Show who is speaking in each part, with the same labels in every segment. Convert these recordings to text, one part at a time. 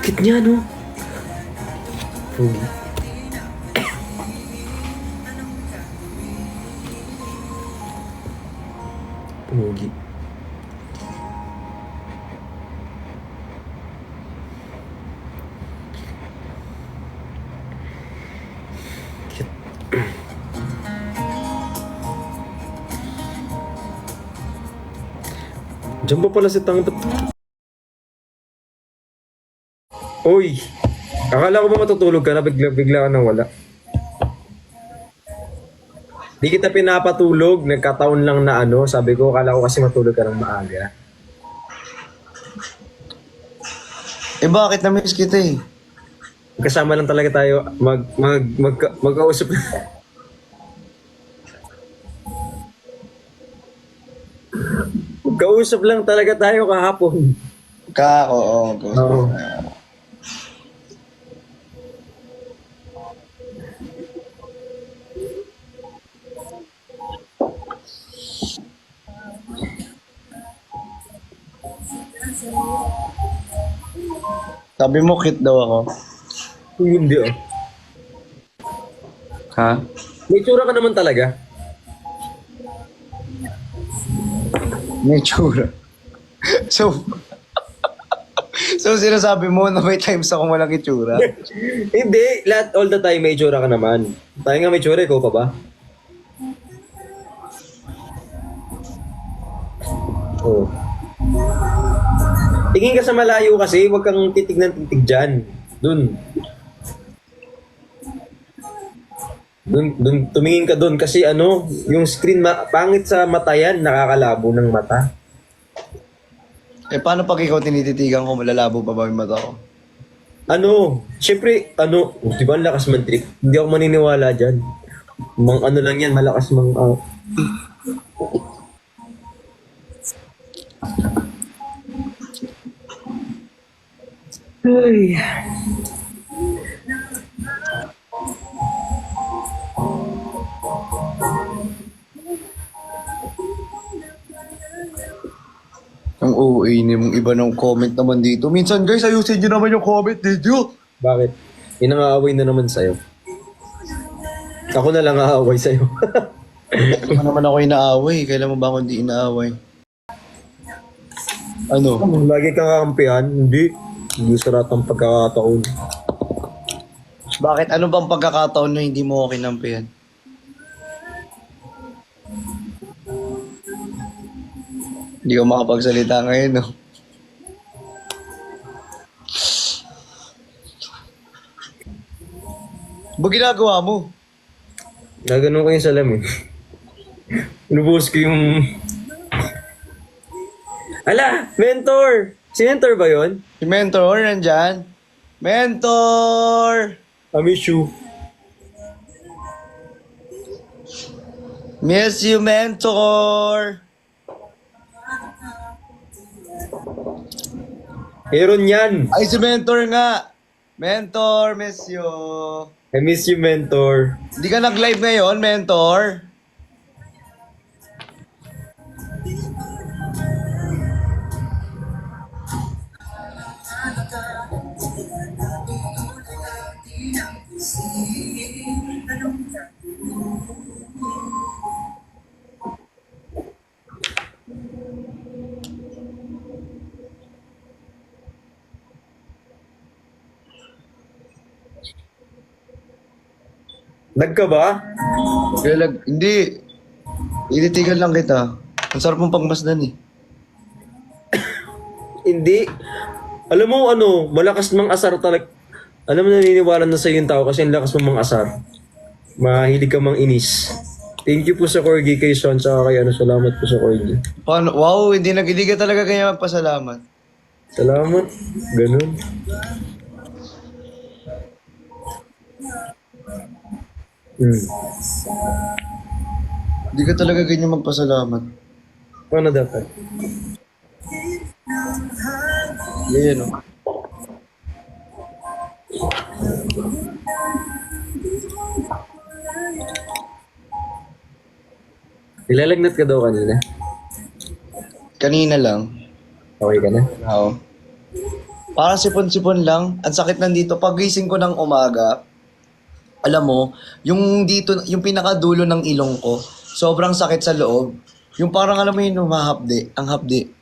Speaker 1: Sakit niya, no? Pogi. Pogi. Diyan pa pala si Tang. Uy! Akala ko ba matutulog ka na bigla ka nang wala? Di kita pinapatulog, nagkataon lang na ano, sabi ko, akala ko kasi matulog ka ng maaga.
Speaker 2: Eh bakit na-miss kita eh?
Speaker 1: Kasama lang talaga tayo magkausap. Magkausap lang talaga tayo kahapon.
Speaker 2: Oo.
Speaker 1: Oo.
Speaker 2: Sabi mo, cute daw ako.
Speaker 1: Hindi oh.
Speaker 2: Ha?
Speaker 1: May tsura ka naman talaga.
Speaker 2: May tsura. So, sinasabi mo na may times ako walang itsura?
Speaker 1: Hindi, all the time may tsura ka naman. Tayo nga may tsura, ikaw pa ba? Oo. Tingin ka sa malayo kasi, huwag kang titig ng titig dyan. Dun, tumingin ka dun kasi ano, yung screen, pangit sa mata yan, nakakalabo ng mata.
Speaker 2: Eh paano pag ikaw tinititigan ko, malalabo pa ba yung mata ko?
Speaker 1: Ano, syempre, ano, di ba ang lakas man-trip? Hindi ako maniniwala dyan. Ano lang yan, malakas Ay.
Speaker 2: Ang uuwi ni mong iba ng comment naman dito. Minsan guys, ayusin nyo naman yung comment dito.
Speaker 1: Bakit? Inangaaway na naman sa'yo. Ako na lang aaway sa'yo.
Speaker 2: Ano naman ako inaaway? Kailan mo ba ako hindi inaaway? Ano?
Speaker 1: Lagi kang kakampihan, hindi. Hindi sarat ang pagkakataon.
Speaker 2: Bakit? Ano bang pagkakataon na hindi mo ako kinampihan? Hindi ko makapagsalita ngayon, no? Ba ginagawa mo?
Speaker 1: Naganon ko yung salamin. Lubos ko yung... Ala! Mentor! Si Mentor ba yun?
Speaker 2: Si Mentor, nandyan? Mentor!
Speaker 1: I miss you.
Speaker 2: Miss you, Mentor!
Speaker 1: Aaron yan!
Speaker 2: Ay, si Mentor nga! Mentor, miss you!
Speaker 1: I miss you, Mentor.
Speaker 2: Hindi ka nag-live ngayon, Mentor?
Speaker 1: Nagka ba?
Speaker 2: Hindi. Ititigan lang kita. Ang sarap mong pagmasdan eh.
Speaker 1: Hindi. Alam mo ano, malakas mang asar talaga. Alam mo, naniniwala na sa'yo yung tao kasi ang lakas mo mang asar. Mahilig ka mang inis. Thank you po sa Corgi kay Sean, saka kay ano, salamat po sa Corgi.
Speaker 2: Paano? Wow, hindi ka talaga kanya magpasalamat.
Speaker 1: Salamat. Ganun.
Speaker 2: Hindi ka talaga ganyan magpasalamat.
Speaker 1: Ano dapat?
Speaker 2: Yan o.
Speaker 1: Nilalagnat ka daw kanina.
Speaker 2: Kanina lang.
Speaker 1: Okay ka na?
Speaker 2: Oo. Para sipon-sipon lang. Ang sakit nandito. Pagising ko ng umaga, alam mo, yung dito, yung pinakadulo ng ilong ko, sobrang sakit sa loob. Yung parang alam mo yun, humahapde. Ang hapde.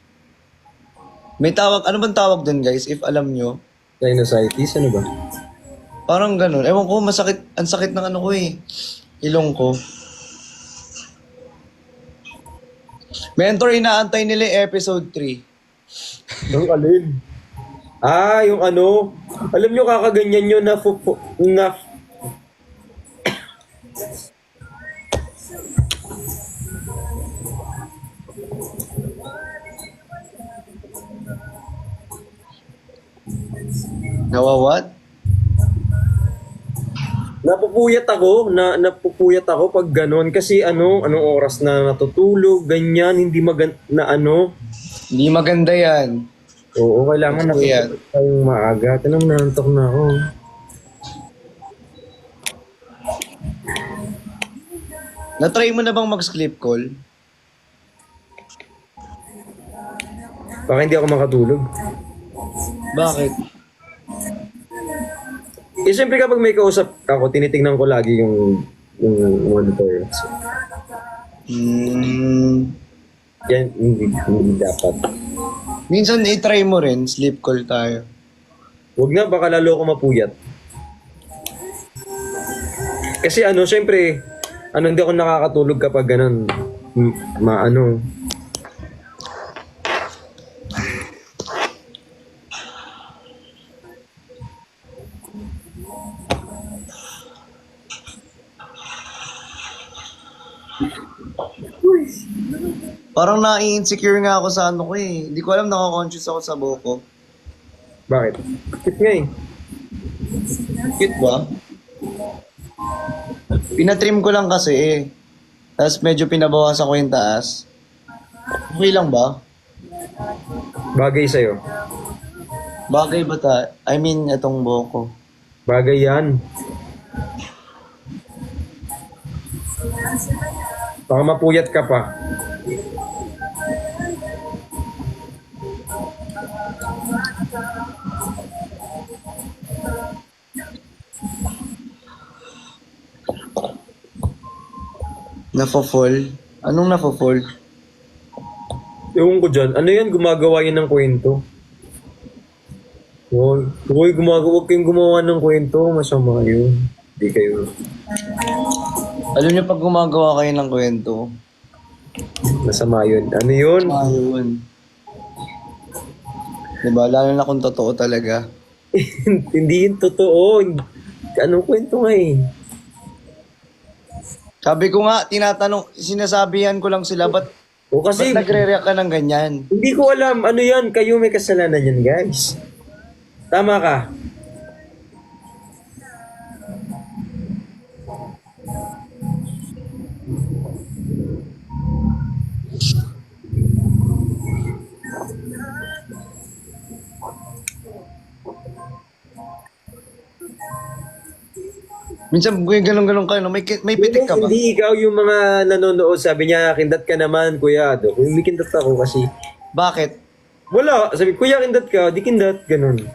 Speaker 2: May tawag, ano bang tawag dun guys, if alam nyo?
Speaker 1: Sinusitis, ano ba?
Speaker 2: Parang ganun. Ewan ko, masakit, ang sakit ng ano ko eh. Ilong ko. Mentor, inaantay nila yung episode 3.
Speaker 1: Yung alin? Yung ano, alam nyo kakaganyan nyo na
Speaker 2: Nawawat?
Speaker 1: napupuyat ako pag ganon kasi anong oras na natutulog, ganyan, hindi na ano.
Speaker 2: Hindi maganda yan.
Speaker 1: Oo, kailangan
Speaker 2: Napupuyat.
Speaker 1: natutulog tayong maaga. Tanong nantok na ako.
Speaker 2: Na-try mo na bang mag-sleep call?
Speaker 1: Baka hindi ako makatulog.
Speaker 2: Bakit?
Speaker 1: Siyempre kapag may kausap ako, tinitingnan ko lagi yung monitor. So, yan, hindi dapat.
Speaker 2: Minsan i-try mo rin, sleep call tayo.
Speaker 1: Huwag na, baka lalo ako mapuyat. Kasi siyempre, hindi ako nakakatulog kapag ganun. Maano.
Speaker 2: Parang na-insecure nga ako sa ano ko eh. Hindi ko alam, naka-conscious ako sa buhok ko.
Speaker 1: Bakit? Cute nga eh.
Speaker 2: Cute ba? Pinatrim ko lang kasi eh. Tapos medyo pinabawasan ko yung taas. Okay lang ba?
Speaker 1: Bagay sa'yo.
Speaker 2: Bagay ba I mean, itong buhok ko.
Speaker 1: Bagay yan. Baka mapuyat ka pa.
Speaker 2: Nafo-fall? Anong nafo-fall?
Speaker 1: Ewan ko dyan. Ano yan? Gumagawa yan ng kwento. Huwag kayong gumawa ng kwento. Masama yun. Hindi kayo.
Speaker 2: Alam niyo pag gumagawa kayo ng kwento,
Speaker 1: Masama yun. Ano yun?
Speaker 2: ayun. Diba? Lalo na kung totoo talaga.
Speaker 1: Hindi yun totoo. Anong kwento nga eh?
Speaker 2: Sabi ko nga, sinasabihan ko lang sila, ba't
Speaker 1: O kasi,
Speaker 2: nagre-react ka ng ganyan?
Speaker 1: hindi ko alam. Ano yan? Kayo may kasalanan yan, guys. Tama ka.
Speaker 2: Minsan, ganun-ganun ka, no? May pitik ka ba?
Speaker 1: Hindi ikaw yung mga nanonood. Sabi niya, kindat ka naman, kuya. Kung may kindat ako kasi,
Speaker 2: Bakit?
Speaker 1: wala. Sabi, kuya, kindat ka. Di kindat. Ganun.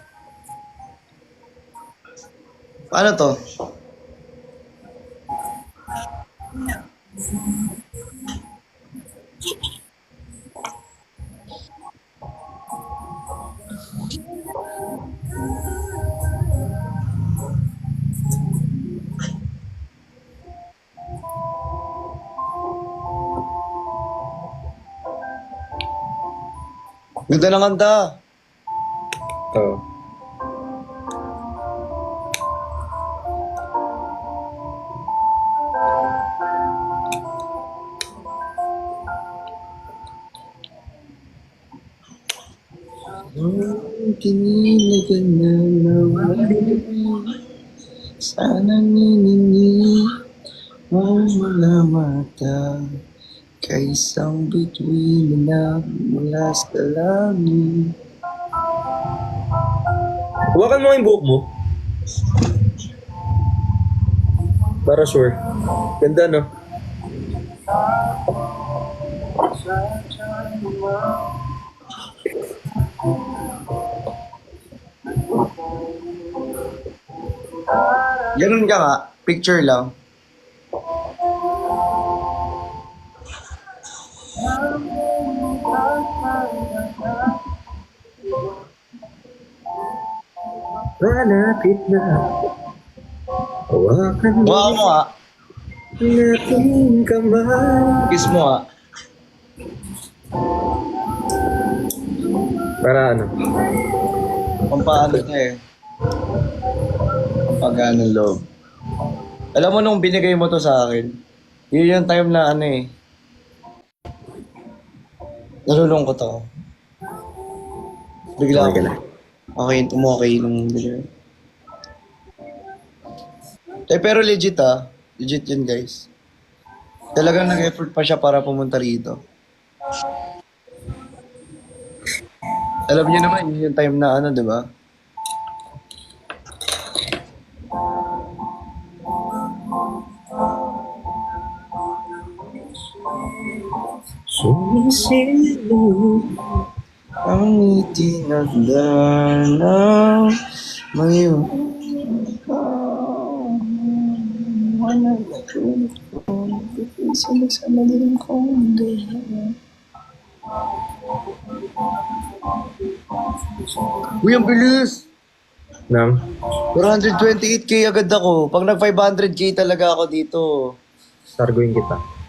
Speaker 2: Paano to? Ganda ng kanta.
Speaker 1: Oo.
Speaker 2: Kinilagan na naman. Sana ninini mo mga mata. Kaisang bituin na mula sa langit.
Speaker 1: Huwakan mo yung buhok mo. Para sure. Ganda, no?
Speaker 2: Ganun ka nga. Picture lang.
Speaker 1: Malapit na. Hawakan mo
Speaker 2: Mukha mo nga.
Speaker 1: ang aking kamay.
Speaker 2: Kiss mo nga.
Speaker 1: Para ano?
Speaker 2: Pampaano niya eh. Pampagano loob. Alam mo nung binigay mo to sa akin, yun yung time na ano eh. Nalulungkot ako. Bigla
Speaker 1: Okay ka na.
Speaker 2: okay, umokay nung binigay. Pero legit ah. Legit yun guys. Talagang nag-effort pa siya para pumunta rito. Alam niyo naman, yun yung time na ano, di ba?
Speaker 1: Sumisilo.
Speaker 2: Ang ngiti na danaw ngayon. Uy, ang bilis!
Speaker 1: Nang?
Speaker 2: 428k agad ako. Pag nag 500k talaga ako dito.
Speaker 1: Targuin kita.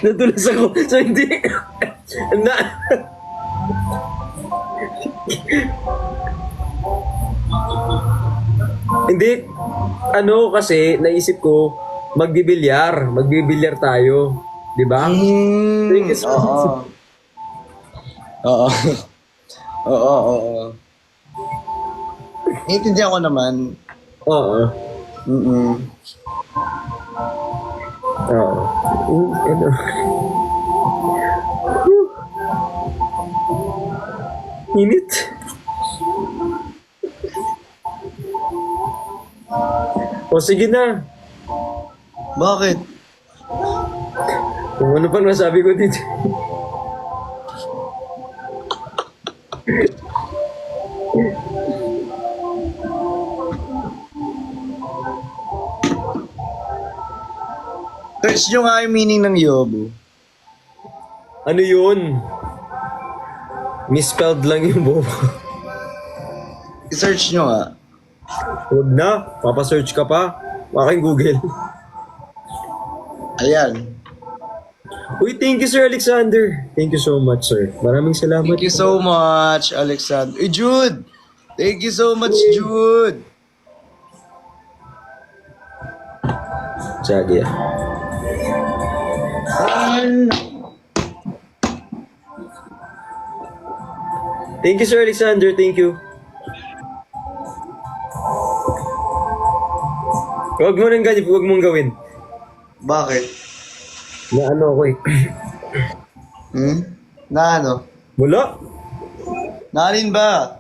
Speaker 1: Nadulas ako. So hindi. Na. Hindi. Ano kasi, naisip ko, magbibilyar tayo. Di ba? Thank you so much.
Speaker 2: Oo. Oo, oo. Naiintindihan ko naman.
Speaker 1: Oo.
Speaker 2: Mm-mm.
Speaker 1: Oo. Ano? Init. O sige na.
Speaker 2: Bakit?
Speaker 1: Kung ano pa nasabi ko dito.
Speaker 2: Search nyo nga yung meaning ng yobo.
Speaker 1: Ano yun? Misspelled lang yung bobo.
Speaker 2: I-search nyo nga.
Speaker 1: Huwag na. Papasearch ka pa. Aking Google.
Speaker 2: Ayan.
Speaker 1: Uy, thank you, Sir Alexander. Thank you so much, sir. Maraming salamat.
Speaker 2: Thank you so much, Alexander. Jude! Thank you so much, Jude!
Speaker 1: Sige. Thank you, Sir Alexander. Thank you. Huwag mo nang ganyan. Huwag mong gawin.
Speaker 2: Bakit?
Speaker 1: Na ano ako eh.
Speaker 2: Na ano?
Speaker 1: Wala.
Speaker 2: Naalin ba?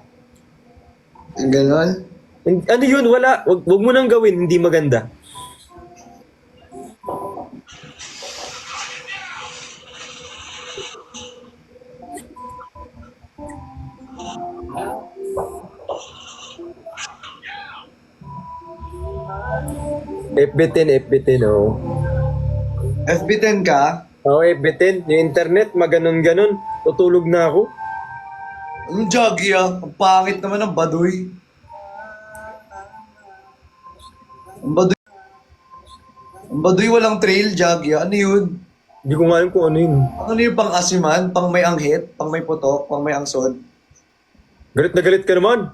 Speaker 2: Ang ganon?
Speaker 1: Ano yun? Wala. Huwag mo nang gawin. Hindi maganda. FB10, oh.
Speaker 2: FB10 ka?
Speaker 1: Oo, FB10. Yung internet, maganon-ganon. Tutulog na ako.
Speaker 2: Anong joggy ah? Ang pangit naman ng baduy. Ang baduy. Ang baduy walang trail, joggy ah. Ano yun?
Speaker 1: Hindi ko nga alam kung ano yun.
Speaker 2: Ano yung pang asiman? Pang may anghit? Pang may putok? Pang may angsod?
Speaker 1: Galit na galit ka naman.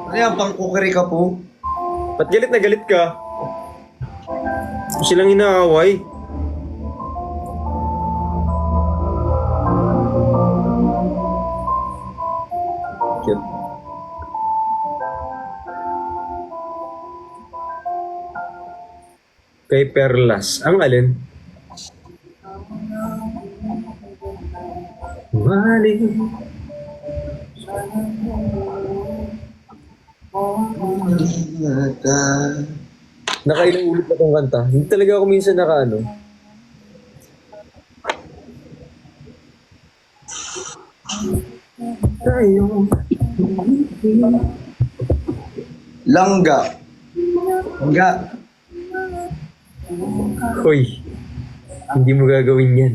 Speaker 2: Ano yan? Pang kukiri ka po?
Speaker 1: Ba't galit na galit ka? Silang inaaway. Cute. Kay Perlas. Ang alin? Maling. Nakailang ulit na tong kanta. Hindi talaga ako minsan nakaano. tayo.
Speaker 2: Langga. Langga.
Speaker 1: Hoy, hindi mo gagawin yan.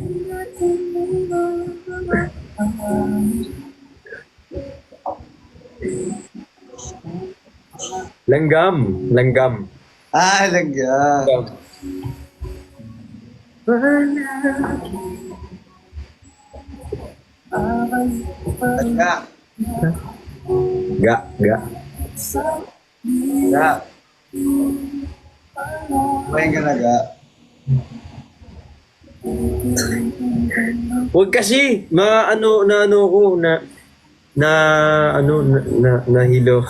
Speaker 1: Langgam. Langgam.
Speaker 2: Langga.
Speaker 1: Langgam.
Speaker 2: Langga.
Speaker 1: Ga, ga.
Speaker 2: Langga. May ganaga.
Speaker 1: Huwag kasi, ano ko, na hilo.